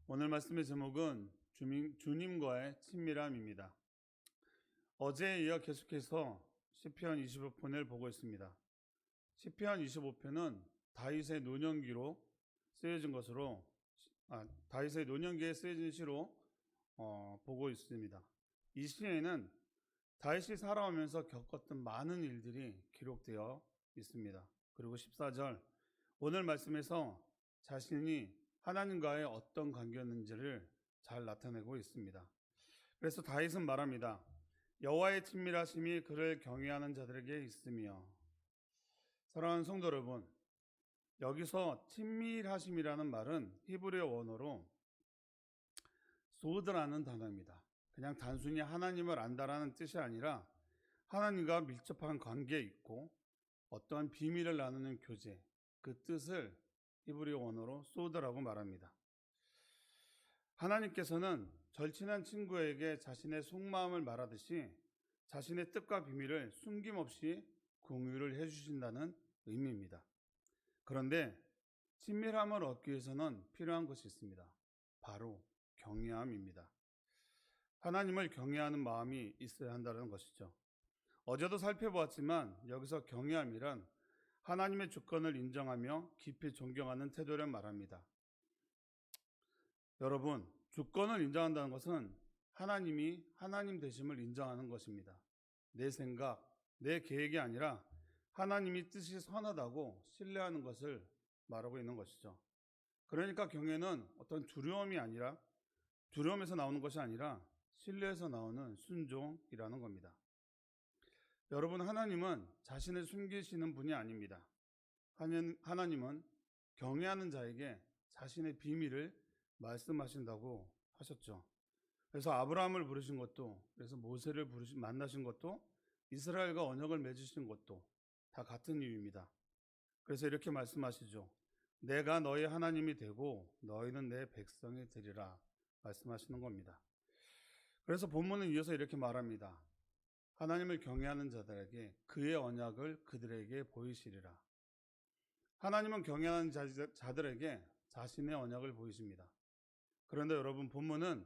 오늘 말씀의 제목은 주님과의 친밀함입니다. 어제에 이어 계속해서 시편 25편을 보고 있습니다. 시편 25편은 다윗의 노년기로 쓰여진 것으로 다윗의 노년기에 쓰여진 시로 보고 있습니다. 이 시에는 다윗이 살아오면서 겪었던 많은 일들이 기록되어 있습니다. 그리고 14절 오늘 말씀에서 자신이 하나님과의 어떤 관계였는지를 잘 나타내고 있습니다. 그래서 다윗은 말합니다. 여호와의 친밀하심이 그를 경외하는 자들에게 있으며. 사랑하는 성도 여러분, 여기서 친밀하심이라는 말은 히브리어 원어로 소드라는 단어입니다. 그냥 단순히 하나님을 안다라는 뜻이 아니라 하나님과 밀접한 관계에 있고 어떠한 비밀을 나누는 교제, 그 뜻을 히브리어 원어로 소드라고 말합니다. 하나님께서는 절친한 친구에게 자신의 속마음을 말하듯이 자신의 뜻과 비밀을 숨김없이 공유를 해주신다는 의미입니다. 그런데 친밀함을 얻기 위해서는 필요한 것이 있습니다. 바로 경외함입니다. 하나님을 경외하는 마음이 있어야 한다는 것이죠. 어제도 살펴보았지만 여기서 경외함이란 하나님의 주권을 인정하며 깊이 존경하는 태도를 말합니다. 여러분, 주권을 인정한다는 것은 하나님이 하나님 되심을 인정하는 것입니다. 내 생각, 내 계획이 아니라 하나님이 뜻이 선하다고 신뢰하는 것을 말하고 있는 것이죠. 그러니까 경외는 어떤 두려움에서 나오는 것이 아니라 신뢰에서 나오는 순종이라는 겁니다. 여러분, 하나님은 자신을 숨기시는 분이 아닙니다. 하나님은 경외하는 자에게 자신의 비밀을 말씀하신다고 하셨죠. 그래서 아브라함을 부르신 것도, 그래서 모세를 만나신 것도, 이스라엘과 언약을 맺으신 것도 다 같은 이유입니다. 그래서 이렇게 말씀하시죠. 내가 너희 하나님이 되고 너희는 내 백성이 되리라 말씀하시는 겁니다. 그래서 본문은 이어서 이렇게 말합니다. 하나님을 경외하는 자들에게 그의 언약을 그들에게 보이시리라. 하나님은 경외하는 자들에게 자신의 언약을 보이십니다. 그런데 여러분, 본문은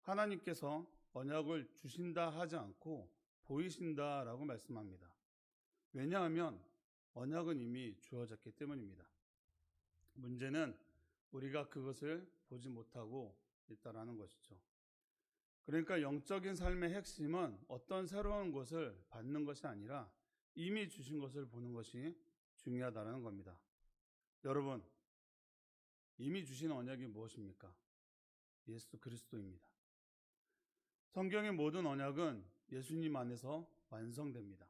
하나님께서 언약을 주신다 하지 않고 보이신다라고 말씀합니다. 왜냐하면 언약은 이미 주어졌기 때문입니다. 문제는 우리가 그것을 보지 못하고 있다라는 것이죠. 그러니까 영적인 삶의 핵심은 어떤 새로운 것을 받는 것이 아니라 이미 주신 것을 보는 것이 중요하다는 겁니다. 여러분, 이미 주신 언약이 무엇입니까? 예수 그리스도입니다. 성경의 모든 언약은 예수님 안에서 완성됩니다.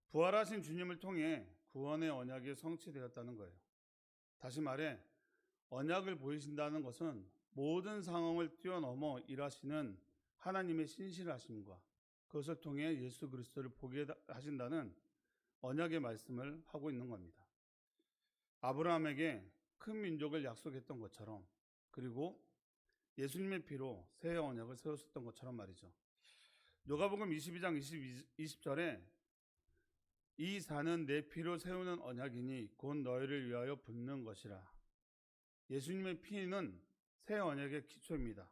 부활하신 주님을 통해 구원의 언약이 성취되었다는 거예요. 다시 말해 언약을 보이신다는 것은 모든 상황을 뛰어넘어 일하시는 하나님의 신실하심과 그것을 통해 예수 그리스도를 보게 하신다는 언약의 말씀을 하고 있는 겁니다. 아브라함에게 큰 민족을 약속했던 것처럼, 그리고 예수님의 피로 새 언약을 세웠었던 것처럼 말이죠. 요가복음 22장 20절에 이 산은 내 피로 세우는 언약이니 곧 너희를 위하여 붓는 것이라. 예수님의 피는 새 언약의 기초입니다.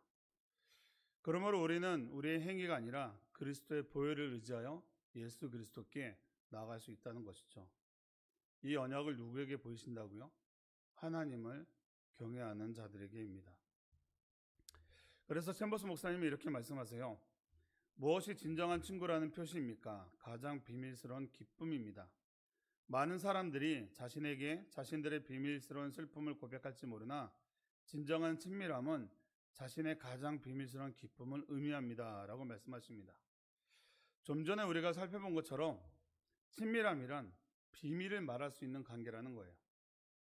그러므로 우리는 우리의 행위가 아니라 그리스도의 보혈을 의지하여 예수 그리스도께 나아갈 수 있다는 것이죠. 이 언약을 누구에게 보이신다고요? 하나님을 경외하는 자들에게입니다. 그래서 챔버스 목사님이 이렇게 말씀하세요. 무엇이 진정한 친구라는 표시입니까? 가장 비밀스러운 기쁨입니다. 많은 사람들이 자신에게 자신들의 비밀스러운 슬픔을 고백할지 모르나 진정한 친밀함은 자신의 가장 비밀스러운 기쁨을 의미합니다 라고 말씀하십니다. 좀 전에 우리가 살펴본 것처럼 친밀함이란 비밀을 말할 수 있는 관계라는 거예요.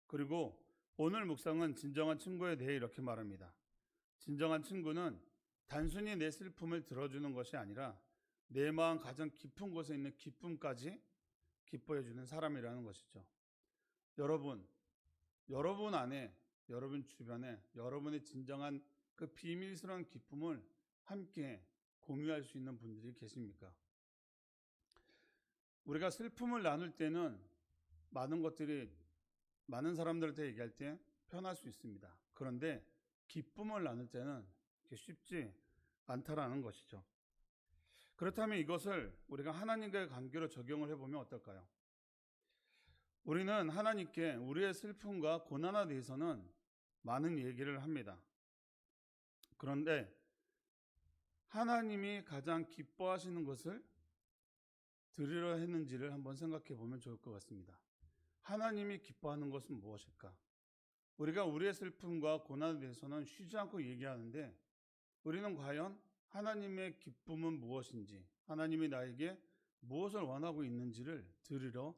그리고 오늘 묵상은 진정한 친구에 대해 이렇게 말합니다. 진정한 친구는 단순히 내 슬픔을 들어주는 것이 아니라 내 마음 가장 깊은 곳에 있는 기쁨까지 기뻐해주는 사람이라는 것이죠. 여러분 안에, 여러분 주변에 여러분의 진정한 그 비밀스러운 기쁨을 함께 공유할 수 있는 분들이 계십니까? 우리가 슬픔을 나눌 때는 많은 사람들한테 얘기할 때 편할 수 있습니다. 그런데 기쁨을 나눌 때는 쉽지 않다라는 것이죠. 그렇다면 이것을 우리가 하나님과의 관계로 적용을 해보면 어떨까요? 우리는 하나님께 우리의 슬픔과 고난에 대해서는 많은 얘기를 합니다. 그런데 하나님이 가장 기뻐하시는 것을 드리려 했는지를 한번 생각해 보면 좋을 것 같습니다. 하나님이 기뻐하는 것은 무엇일까? 우리가 우리의 슬픔과 고난에 대해서는 쉬지 않고 얘기하는데 우리는 과연 하나님의 기쁨은 무엇인지, 하나님이 나에게 무엇을 원하고 있는지를 들으려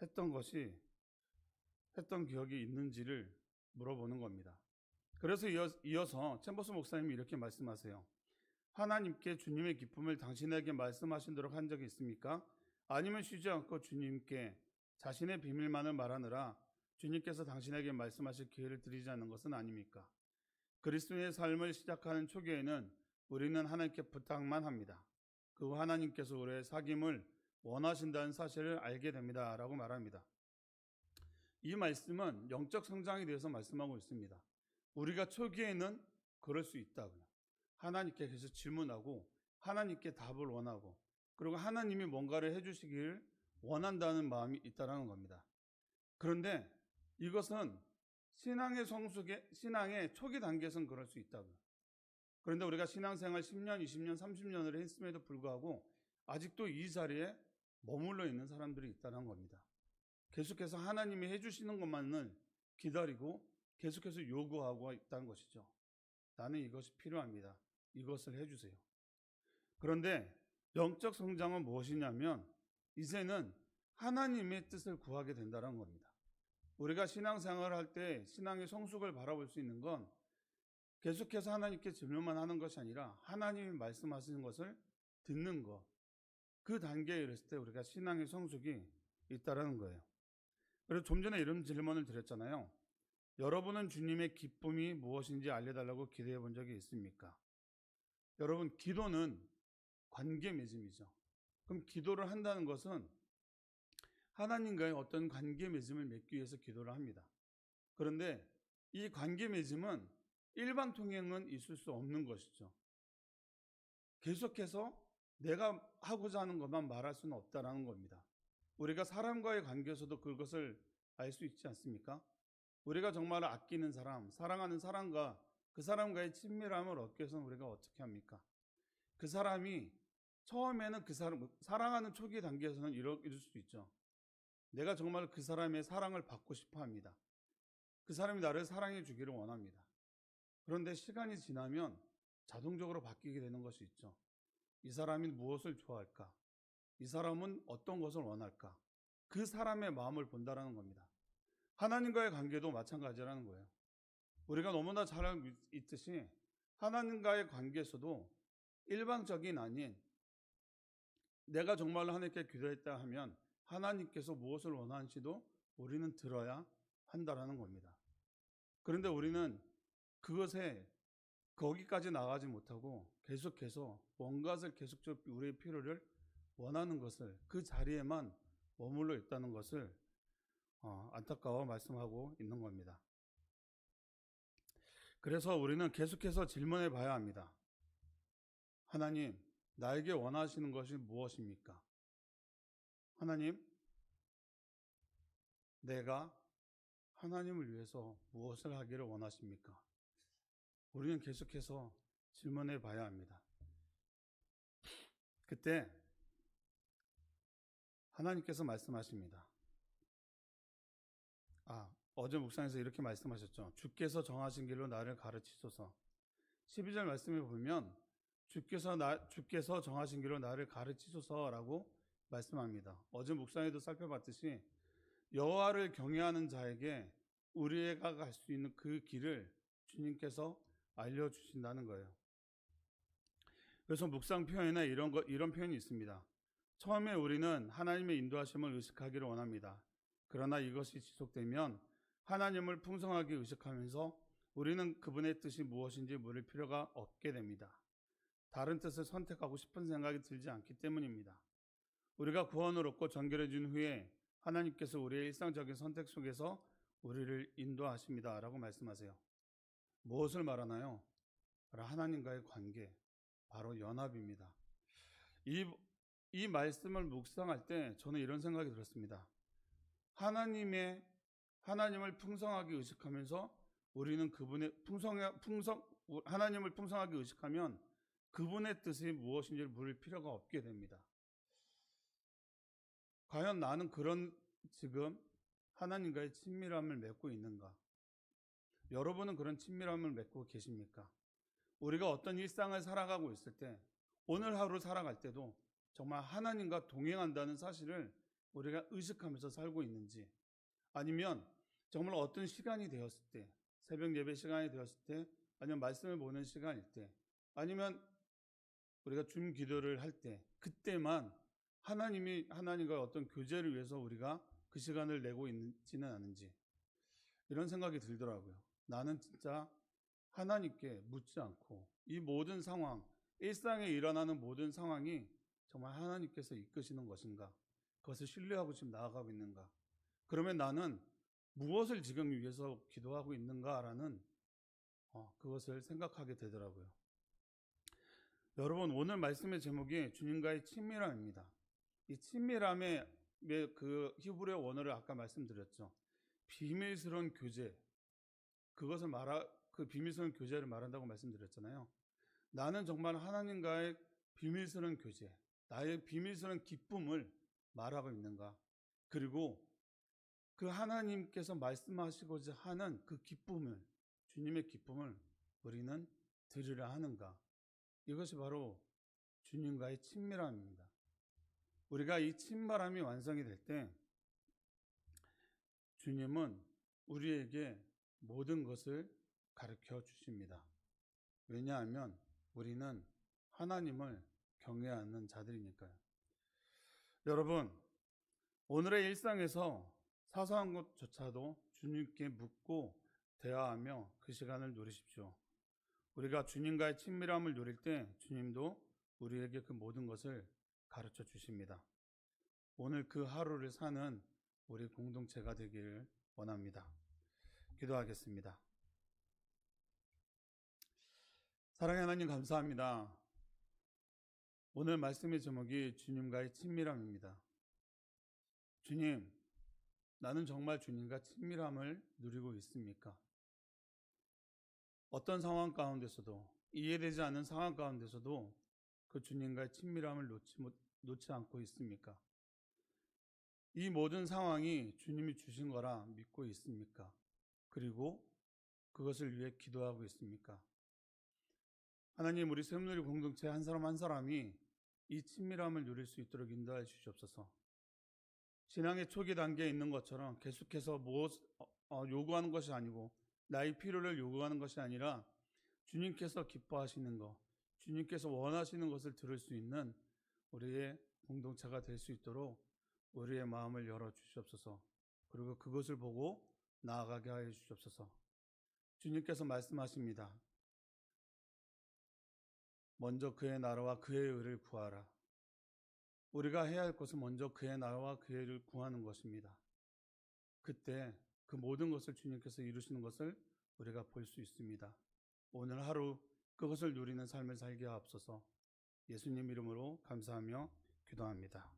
했던 기억이 있는지를 물어보는 겁니다. 그래서 이어서 챔버스 목사님이 이렇게 말씀하세요. 하나님께 주님의 기쁨을 당신에게 말씀하시도록 한 적이 있습니까? 아니면 쉬지 않고 주님께 자신의 비밀만을 말하느라 주님께서 당신에게 말씀하실 기회를 드리지 않는 것은 아닙니까? 그리스도인의 삶을 시작하는 초기에는 우리는 하나님께 부탁만 합니다. 그 후 하나님께서 우리의 사귐을 원하신다는 사실을 알게 됩니다. 라고 말합니다. 이 말씀은 영적 성장에 대해서 말씀하고 있습니다. 우리가 초기에는 그럴 수 있다고요. 하나님께 계속 질문하고 하나님께 답을 원하고 그리고 하나님이 뭔가를 해주시길 원한다는 마음이 있다는 겁니다. 그런데 이것은 신앙의 초기 단계에서는 그럴 수 있다고요. 그런데 우리가 신앙생활 10년, 20년, 30년을 했음에도 불구하고 아직도 이 자리에 머물러 있는 사람들이 있다는 겁니다. 계속해서 하나님이 해주시는 것만을 기다리고 계속해서 요구하고 있다는 것이죠. 나는 이것이 필요합니다. 이것을 해주세요. 그런데 영적 성장은 무엇이냐면 이제는 하나님의 뜻을 구하게 된다는 겁니다. 우리가 신앙생활을 할 때 신앙의 성숙을 바라볼 수 있는 건 계속해서 하나님께 질문만 하는 것이 아니라 하나님이 말씀하시는 것을 듣는 것, 그 단계에 이르렀을 때 우리가 신앙의 성숙이 있다는 거예요. 그래서 좀 전에 이런 질문을 드렸잖아요. 여러분은 주님의 기쁨이 무엇인지 알려달라고 기도해 본 적이 있습니까? 여러분, 기도는 관계 맺음이죠. 그럼 기도를 한다는 것은 하나님과의 어떤 관계 맺음을 맺기 위해서 기도를 합니다. 그런데 이 관계 맺음은 일반 통행은 있을 수 없는 것이죠. 계속해서 내가 하고자 하는 것만 말할 수는 없다는 겁니다. 우리가 사람과의 관계에서도 그것을 알 수 있지 않습니까? 우리가 정말 아끼는 사람, 사랑하는 사람과 그 사람과의 친밀함을 얻기 위해서는 우리가 어떻게 합니까? 그 사람이 처음에는 그 사람, 사랑하는 초기 단계에서는 이럴 수 있죠. 내가 정말 그 사람의 사랑을 받고 싶어 합니다. 그 사람이 나를 사랑해 주기를 원합니다. 그런데 시간이 지나면 자동적으로 바뀌게 되는 것이 있죠. 이 사람이 무엇을 좋아할까? 이 사람은 어떤 것을 원할까? 그 사람의 마음을 본다라는 겁니다. 하나님과의 관계도 마찬가지라는 거예요. 우리가 너무나 잘 알고 있듯이 하나님과의 관계에서도 일방적인 아닌 내가 정말로 하나님께 기도했다 하면 하나님께서 무엇을 원하는지도 우리는 들어야 한다라는 겁니다. 그런데 우리는 그것에 거기까지 나가지 못하고 계속해서 뭔가를 계속적으로 우리의 필요를 원하는 것을 그 자리에만 머물러 있다는 것을 안타까워 말씀하고 있는 겁니다. 그래서 우리는 계속해서 질문해 봐야 합니다. 하나님, 나에게 원하시는 것이 무엇입니까? 하나님, 내가 하나님을 위해서 무엇을 하기를 원하십니까? 우리는 계속해서 질문해 봐야 합니다. 그때 하나님께서 말씀하십니다. 어제 묵상에서 이렇게 말씀하셨죠. 주께서 정하신 길로 나를 가르치소서. 12절 말씀에 보면 주께서 정하신 길로 나를 가르치소서라고 말씀합니다. 어제 묵상에도 살펴봤듯이 여호와를 경외하는 자에게 우리가 갈 수 있는 그 길을 주님께서 알려주신다는 거예요. 그래서 묵상 표현에 이런 표현이 있습니다. 처음에 우리는 하나님의 인도하심을 의식하기를 원합니다. 그러나 이것이 지속되면 하나님을 풍성하게 의식하면서 우리는 그분의 뜻이 무엇인지 물을 필요가 없게 됩니다. 다른 뜻을 선택하고 싶은 생각이 들지 않기 때문입니다. 우리가 구원을 얻고 정결해진 후에 하나님께서 우리의 일상적인 선택 속에서 우리를 인도하십니다. 라고 말씀하세요. 무엇을 말하나요? 바로 하나님과의 관계, 바로 연합입니다. 이, 이 말씀을 묵상할 때 저는 이런 생각이 들었습니다. 하나님을 풍성하게 의식하면서 우리는 하나님을 풍성하게 의식하면 그분의 뜻이 무엇인지를 물을 필요가 없게 됩니다. 과연 나는 지금 하나님과의 친밀함을 맺고 있는가? 여러분은 그런 친밀함을 맺고 계십니까? 우리가 어떤 일상을 살아가고 있을 때, 오늘 하루 살아갈 때도 정말 하나님과 동행한다는 사실을 우리가 의식하면서 살고 있는지, 아니면 정말 어떤 시간이 되었을 때, 새벽 예배 시간이 되었을 때, 아니면 말씀을 보는 시간일 때, 아니면 우리가 줌 기도를 할 때, 그때만 하나님과 어떤 교제를 위해서 우리가 그 시간을 내고 있지는 않은지, 이런 생각이 들더라고요. 나는 진짜 하나님께 묻지 않고 이 모든 상황, 일상에 일어나는 모든 상황이 정말 하나님께서 이끄시는 것인가? 그것을 신뢰하고 지금 나아가고 있는가? 그러면 나는 무엇을 지금 위해서 기도하고 있는가라는 그것을 생각하게 되더라고요. 여러분, 오늘 말씀의 제목이 주님과의 친밀함입니다. 이 친밀함의 그 히브리어 원어를 아까 말씀드렸죠. 비밀스러운 교제, 그 비밀스러운 교제를 말한다고 말씀드렸잖아요. 나는 정말 하나님과의 비밀스러운 교제, 나의 비밀스러운 기쁨을 말하고 있는가? 그리고 그 하나님께서 말씀하시고자 하는 그 기쁨을, 주님의 기쁨을 우리는 들으려 하는가? 이것이 바로 주님과의 친밀함입니다. 우리가 이 친밀함이 완성이 될 때 주님은 우리에게 모든 것을 가르쳐 주십니다. 왜냐하면 우리는 하나님을 경외하는 자들이니까요. 여러분, 오늘의 일상에서 사소한 것조차도 주님께 묻고 대화하며 그 시간을 누리십시오. 우리가 주님과의 친밀함을 누릴 때 주님도 우리에게 그 모든 것을 가르쳐 주십니다. 오늘 그 하루를 사는 우리 공동체가 되길 원합니다. 기도하겠습니다. 사랑의 하나님, 감사합니다. 오늘 말씀의 제목이 주님과의 친밀함입니다. 주님, 나는 정말 주님과 친밀함을 누리고 있습니까? 어떤 상황 가운데서도, 이해되지 않는 상황 가운데서도 그 주님과의 친밀함을 놓지 않고 있습니까? 이 모든 상황이 주님이 주신 거라 믿고 있습니까? 그리고 그것을 위해 기도하고 있습니까? 하나님, 우리 샘누리 공동체 한 사람 한 사람이 이 친밀함을 누릴 수 있도록 인도해 주시옵소서. 신앙의 초기 단계에 있는 것처럼 계속해서 요구하는 것이 아니고 나의 필요를 요구하는 것이 아니라 주님께서 기뻐하시는 것, 주님께서 원하시는 것을 들을 수 있는 우리의 공동체가 될 수 있도록 우리의 마음을 열어 주시옵소서. 그리고 그것을 보고 나아가게 하여 주시옵소서. 주님께서 말씀하십니다. 먼저 그의 나라와 그의 의를 구하라. 우리가 해야 할 것은 먼저 그의 나라와 그의 의를 구하는 것입니다. 그때 그 모든 것을 주님께서 이루시는 것을 우리가 볼 수 있습니다. 오늘 하루 그것을 누리는 삶을 살게 하옵소서. 예수님 이름으로 감사하며 기도합니다.